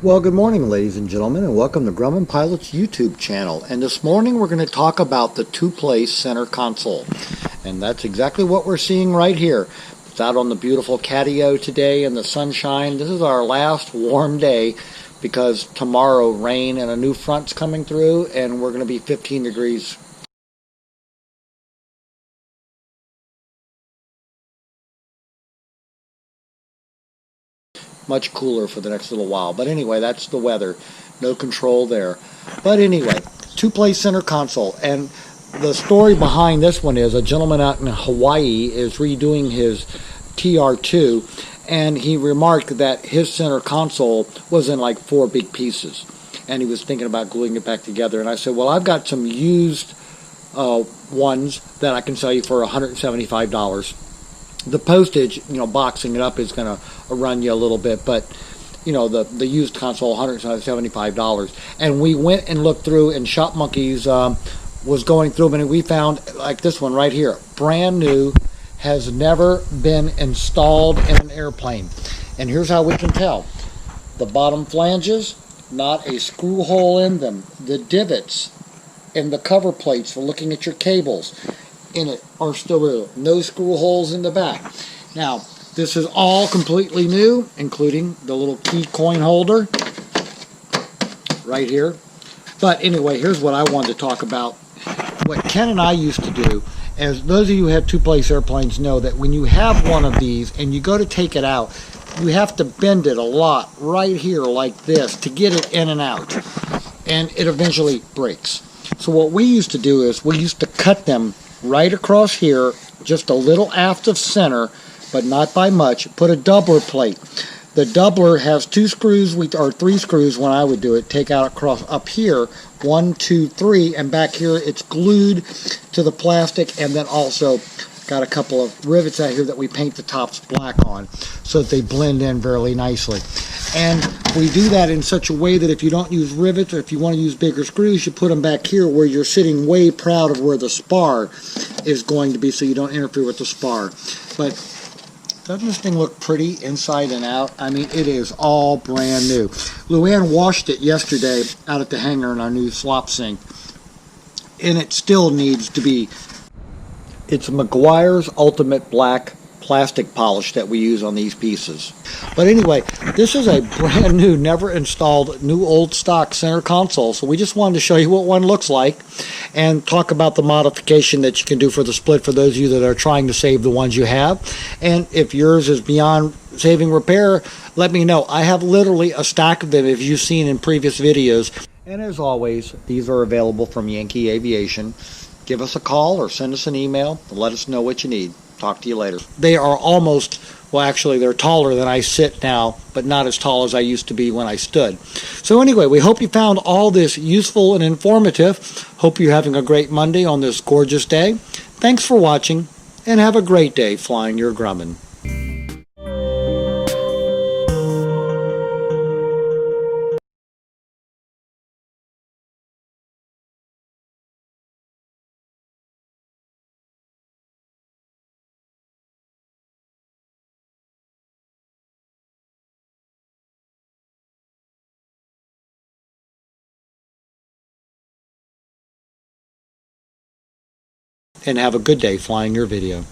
Well, good morning, ladies and gentlemen, and welcome to Grumman Pilot's YouTube channel. And this morning we're going to talk about the two-place center console. And that's exactly what we're seeing right here. It's out on the beautiful catio today in the sunshine. This is our last warm day because tomorrow rain and a new front's coming through, and we're going to be 15 degrees. Much cooler for the next little while. But anyway, that's the weather. No control there. But anyway, two-place center console. And the story behind this one is a gentleman out in Hawaii is redoing his TR2, and he remarked that his center console was in like 4 big pieces. And he was thinking about gluing it back together. And I said, well, I've got some used ones that I can sell you for $175. The postage, boxing it up is going to run you a little bit, but the used console, $175. And we went and looked through, and Shop Monkeys was going through them, and we found like this one right here, brand new, has never been installed in an airplane. And here's how we can tell: the bottom flanges, not a screw hole in them. The divots in the cover plates for looking at your cables in it are still real. No screw holes in the back. Now, this is all completely new, including the little key coin holder right here. But anyway, here's what I wanted to talk about. What Ken and I used to do, as those of you who have two-place airplanes know, that when you have one of these and you go to take it out, you have to bend it a lot right here like this to get it in and out. And it eventually breaks. So what we used to do is we used to cut them right across here, just a little aft of center, but not by much. Put a doubler plate. The doubler has 2 screws, or 3 screws when I would do it. Take out across up here, 1, 2, 3, and back here it's glued to the plastic, and then also got a couple of rivets out here that we paint the tops black on so that they blend in very nicely. And we do that in such a way that if you don't use rivets, or if you want to use bigger screws, you put them back here where you're sitting way proud of where the spar is going to be, so you don't interfere with the spar. But doesn't this thing look pretty inside and out? I mean, it is all brand new. Luann washed it yesterday out at the hangar in our new slop sink, and it still needs to be. It's McGuire's Ultimate Black plastic polish that we use on these pieces. But anyway, this is a brand new, never installed, new old stock center console. So we just wanted to show you what one looks like and talk about the modification that you can do for the split for those of you that are trying to save the ones you have. And if yours is beyond saving repair, let me know. I have literally a stack of them, if you've seen in previous videos. And as always, these are available from Yankee Aviation. Give us a call or send us an email and let us know what you need. Talk to you later. They are almost, well, actually they're taller than I sit now, but not as tall as I used to be when I stood. So anyway, we hope you found all this useful and informative. Hope you're having a great Monday on this gorgeous day. Thanks for watching, and have a great day flying your Grumman. And have a good day flying your video.